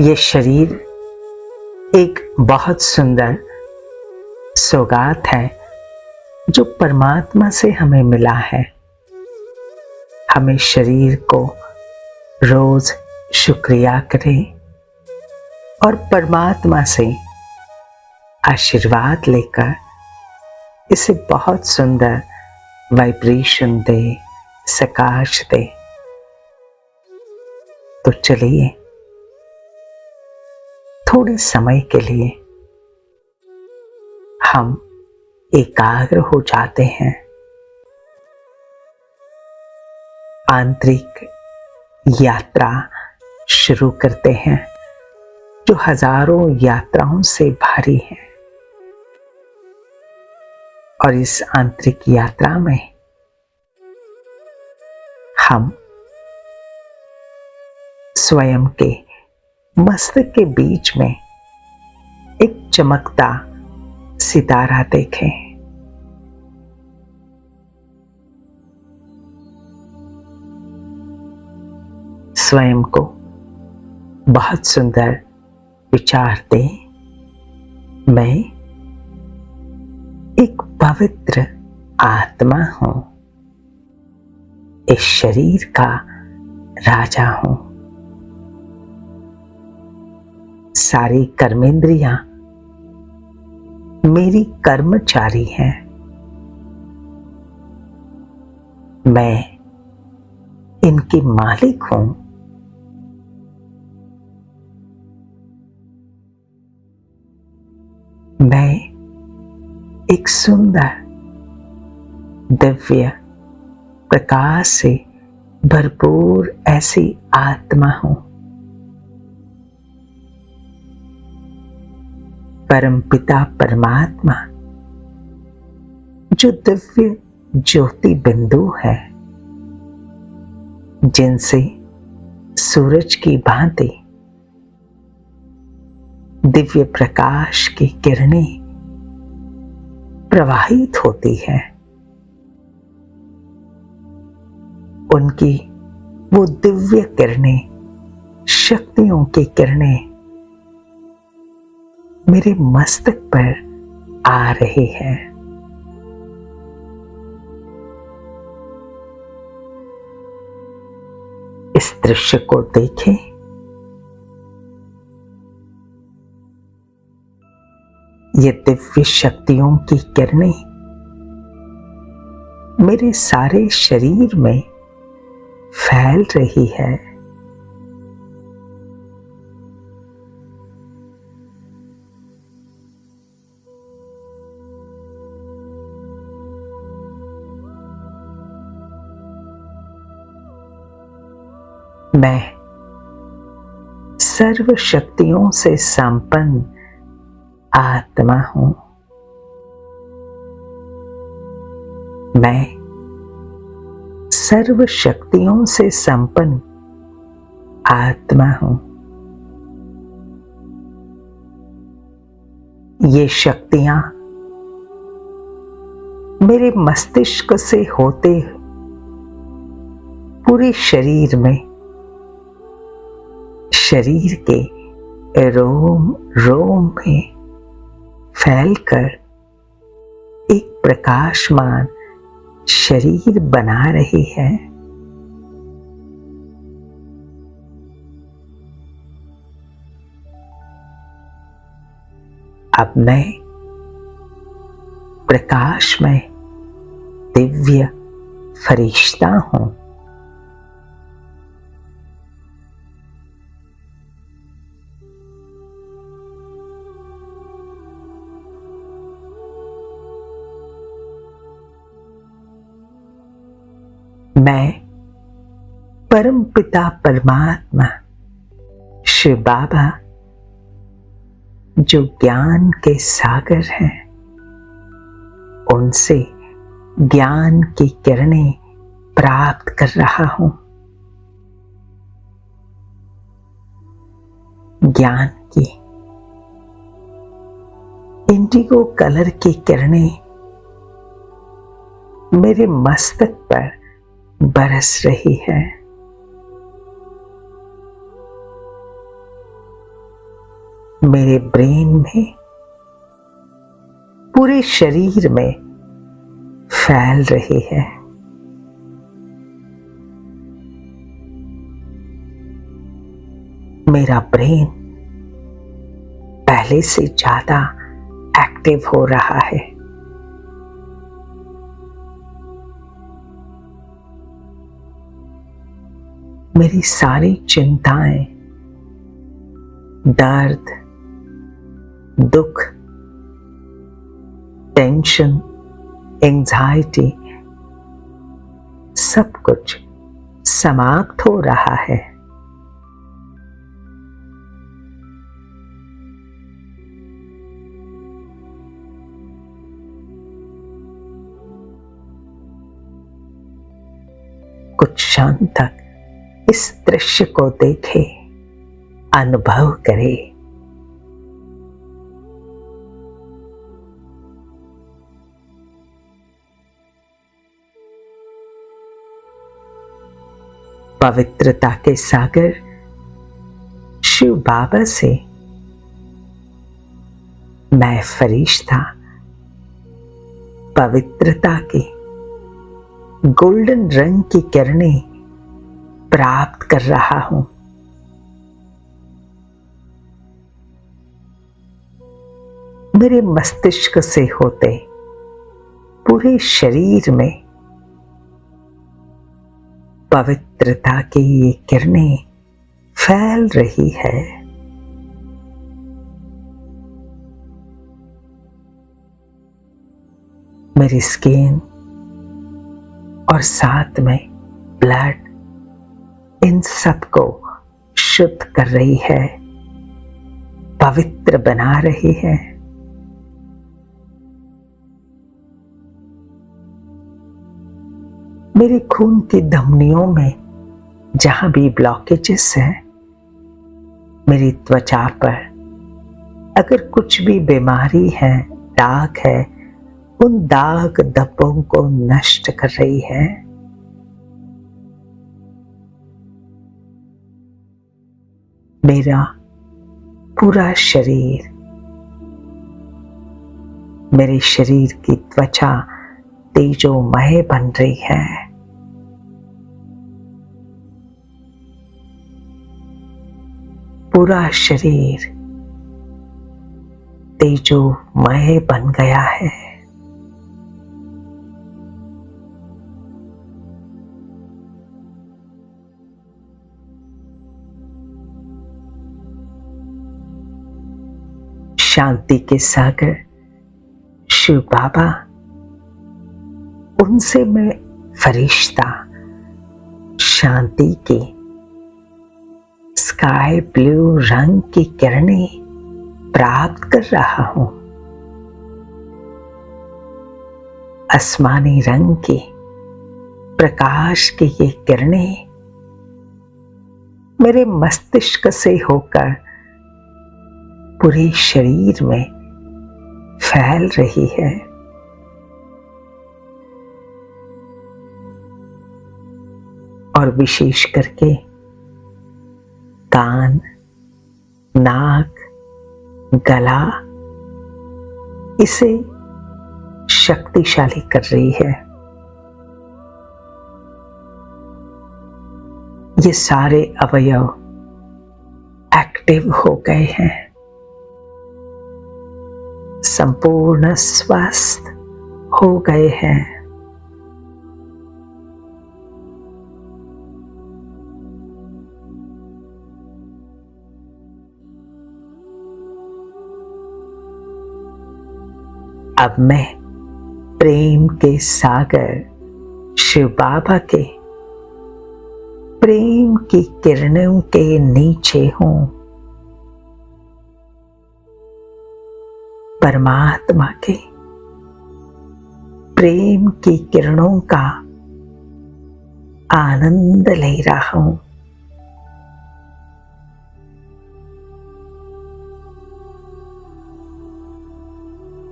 ये शरीर एक बहुत सुंदर सौगात है जो परमात्मा से हमें मिला है। हमें शरीर को रोज शुक्रिया करें और परमात्मा से आशीर्वाद लेकर इसे बहुत सुंदर वाइब्रेशन दे, प्रकाश दे। तो चलिए थोड़े समय के लिए हम एकाग्र हो जाते हैं। आंतरिक यात्रा शुरू करते हैं जो हजारों यात्राओं से भारी है। और इस आंतरिक यात्रा में हम स्वयं के मस्तक के बीच में एक चमकता सितारा देखें। स्वयं को बहुत सुंदर विचार दें, मैं एक पवित्र आत्मा हूं, इस शरीर का राजा हूं। सारी कर्मेंद्रियां मेरी कर्मचारी हैं। मैं इनकी मालिक हूं। मैं एक सुंदर दिव्य प्रकाश से भरपूर ऐसी आत्मा हूं। परमपिता परमात्मा जो दिव्य ज्योति बिंदु है, जिनसे सूरज की भांति दिव्य प्रकाश की किरणें प्रवाहित होती है, उनकी वो दिव्य किरणें, शक्तियों की किरणें मेरे मस्तक पर आ रही है। इस दृश्य को देखें। ये दिव्य शक्तियों की किरणें मेरे सारे शरीर में फैल रही है। मैं सर्व शक्तियों से संपन्न आत्मा हूं। मैं सर्व शक्तियों से संपन्न आत्मा हूं। ये शक्तियां मेरे मस्तिष्क से होते पूरे शरीर में, शरीर के रोम रोम में फैलकर एक प्रकाशमान शरीर बना रही है। अब मैं प्रकाश में दिव्य फरिश्ता हूं। मैं परम पिता परमात्मा शिव बाबा जो ज्ञान के सागर हैं, उनसे ज्ञान की किरणें प्राप्त कर रहा हूं। ज्ञान की इंडिगो कलर की किरणें मेरे मस्तक पर बरस रही है। मेरे ब्रेन में, पूरे शरीर में फैल रही है। मेरा ब्रेन पहले से ज्यादा एक्टिव हो रहा है। मेरी सारी चिंताएं, दर्द, दुख, टेंशन, एंजाइटी, सब कुछ समाप्त हो रहा है। कुछ क्षण तक इस दृश्य को देखे, अनुभव करे। पवित्रता के सागर शिव बाबा से मैं फरिश्ता पवित्रता की गोल्डन रंग की किरणें प्राप्त कर रहा हूं। मेरे मस्तिष्क से होते पूरे शरीर में पवित्रता की ये किरणें फैल रही है। मेरी स्किन और साथ में ब्लड इन सब को शुद्ध कर रही है, पवित्र बना रही है। मेरे खून की धमनियों में जहां भी ब्लॉकेजेस हैं, मेरी त्वचा पर अगर कुछ भी बीमारी है, दाग है, उन दाग धब्बों को नष्ट कर रही है। मेरा पूरा शरीर, मेरे शरीर की त्वचा तेजोमय बन रही है। पूरा शरीर तेजोमय बन गया है। शांति के सागर शिव बाबा, उनसे मैं फरिश्ता शांति की स्काई ब्लू रंग की किरणें प्राप्त कर रहा हूं। आसमानी रंग की प्रकाश की ये किरणें मेरे मस्तिष्क से होकर पूरे शरीर में फैल रही है। और विशेष करके कान, नाक, गला, इसे शक्तिशाली कर रही है। ये सारे अवयव एक्टिव हो गए हैं, संपूर्ण स्वस्थ हो गए हैं। अब मैं प्रेम के सागर शिव बाबा के प्रेम की किरणों के नीचे हूं। परमात्मा के प्रेम की किरणों का आनंद ले रहा हूं।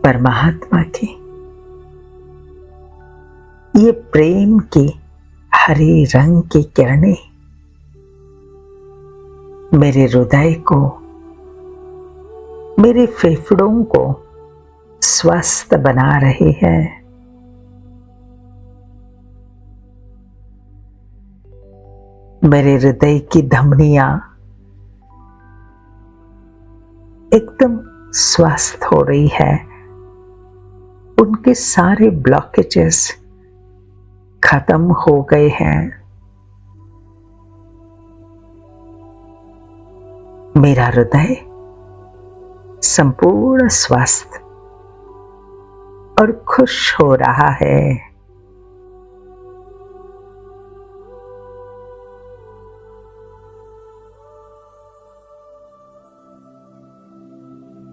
परमात्मा की ये प्रेम की हरे रंग की किरणें मेरे हृदय को मेरे फेफड़ों को स्वस्थ बना रही है। मेरे हृदय की धमनियां एकदम स्वस्थ हो रही है। उनके सारे ब्लॉकेजेस खत्म हो गए हैं। मेरा हृदय संपूर्ण स्वस्थ और खुश हो रहा है।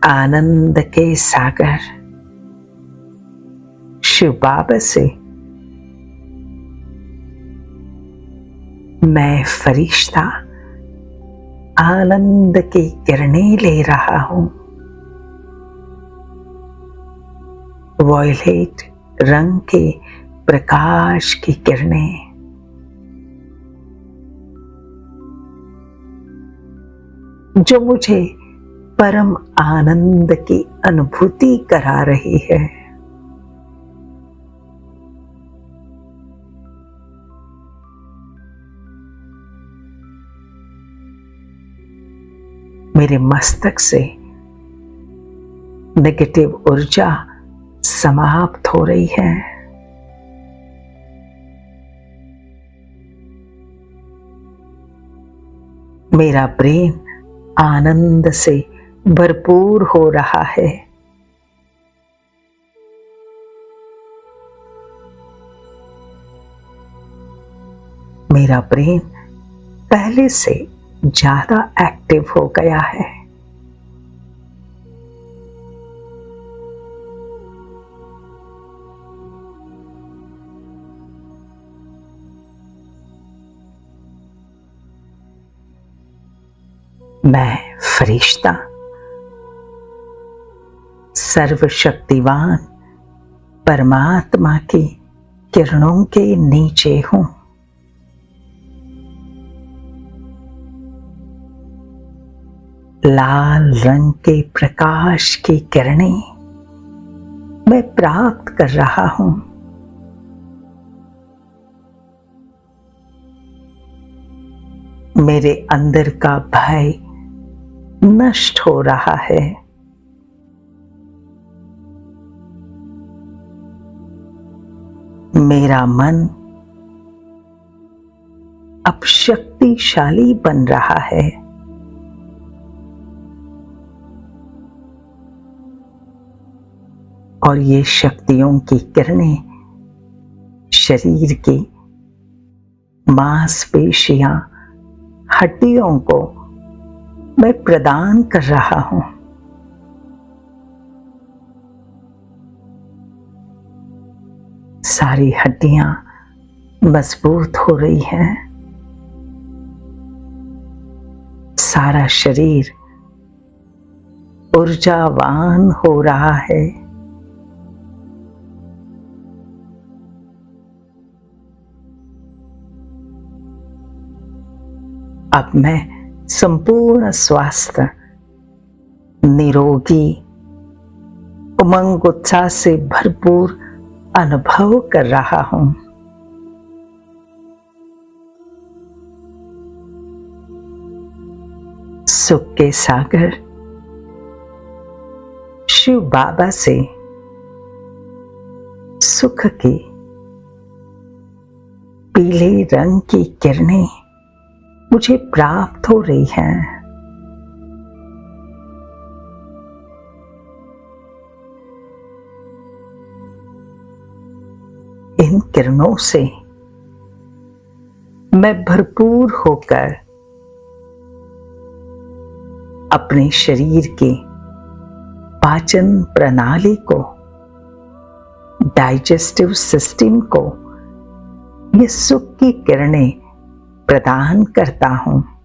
आनंद के सागर शिव बाबा से मैं फरिश्ता आनंद की किरणें ले रहा हूं। वॉयलेट रंग के प्रकाश की किरणें जो मुझे परम आनंद की अनुभूति करा रही है। मेरे मस्तक से नेगेटिव ऊर्जा समाप्त हो रही है। मेरा ब्रेन आनंद से भरपूर हो रहा है। मेरा ब्रेन पहले से ज्यादा एक्टिव हो गया है। मैं फरिश्ता सर्वशक्तिवान परमात्मा की किरणों के नीचे हूं। लाल रंग के प्रकाश की किरणें मैं प्राप्त कर रहा हूं। मेरे अंदर का भय नष्ट हो रहा है। मेरा मन अब शक्तिशाली बन रहा है। और ये शक्तियों की किरणें शरीर की मांसपेशियां हड्डियों को मैं प्रदान कर रहा हूं। सारी हड्डियां मजबूत हो रही हैं। सारा शरीर ऊर्जावान हो रहा है। अब मैं संपूर्ण स्वास्थ्य, निरोगी, उमंग उत्साह से भरपूर अनुभव कर रहा हूं। सुख के सागर शिव बाबा से सुख की पीले रंग की किरणें मुझे प्राप्त हो रही हैं। इन किरणों से मैं भरपूर होकर अपने शरीर के पाचन प्रणाली को, डाइजेस्टिव सिस्टम को ये सुख की किरणें प्रदान करता हूं।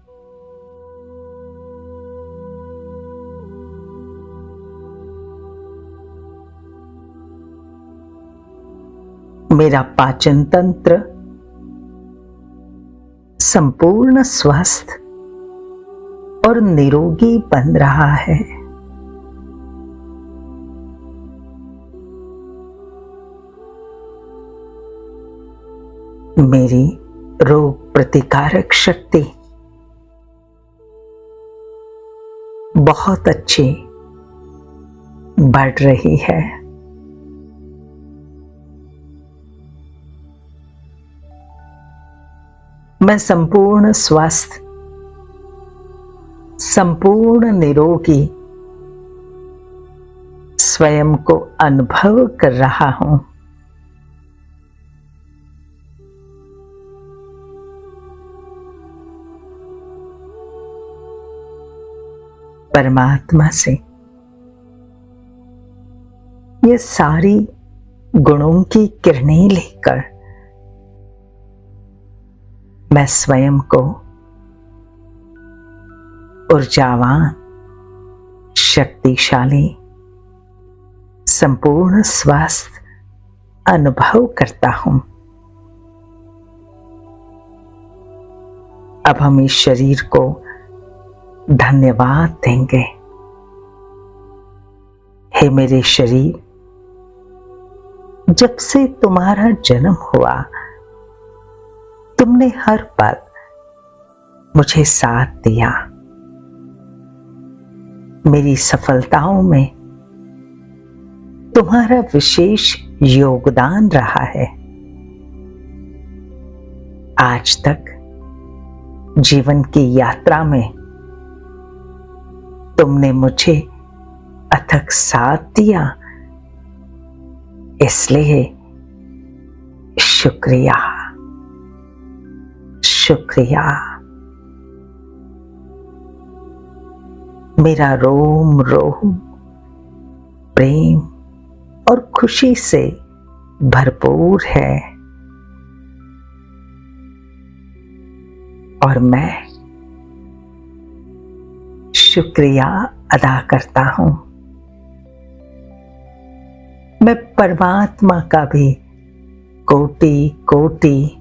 मेरा पाचन तंत्र संपूर्ण स्वस्थ और निरोगी बन रहा है। मेरी रोग प्रतिकारक शक्ति बहुत अच्छी बढ़ रही है। मैं संपूर्ण स्वस्थ, संपूर्ण निरोगी स्वयं को अनुभव कर रहा हूं। परमात्मा से ये सारी गुणों की किरणें लेकर मैं स्वयं को ऊर्जावान, शक्तिशाली, संपूर्ण स्वास्थ्य अनुभव करता हूं। अब हम इस शरीर को धन्यवाद देंगे। हे मेरे शरीर, जब से तुम्हारा जन्म हुआ तुमने हर पल मुझे साथ दिया। मेरी सफलताओं में तुम्हारा विशेष योगदान रहा है। आज तक जीवन की यात्रा में तुमने मुझे अथक साथ दिया, इसलिए शुक्रिया, शुक्रिया। मेरा रोम रोम प्रेम और खुशी से भरपूर है और मैं शुक्रिया अदा करता हूं। मैं परमात्मा का भी कोटि कोटि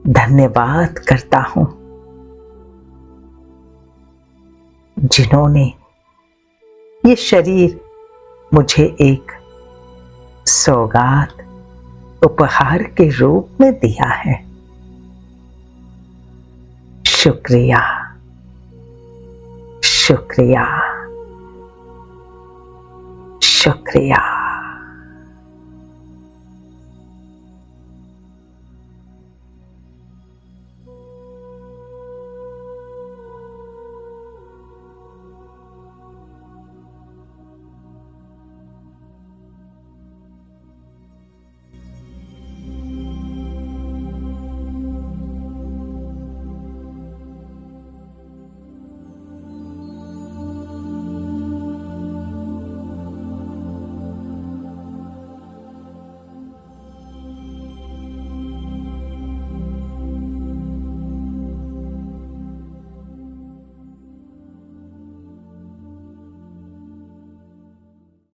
धन्यवाद करता हूं, जिन्होंने ये शरीर मुझे एक सौगात उपहार के रूप में दिया है। शुक्रिया, शुक्रिया, शुक्रिया।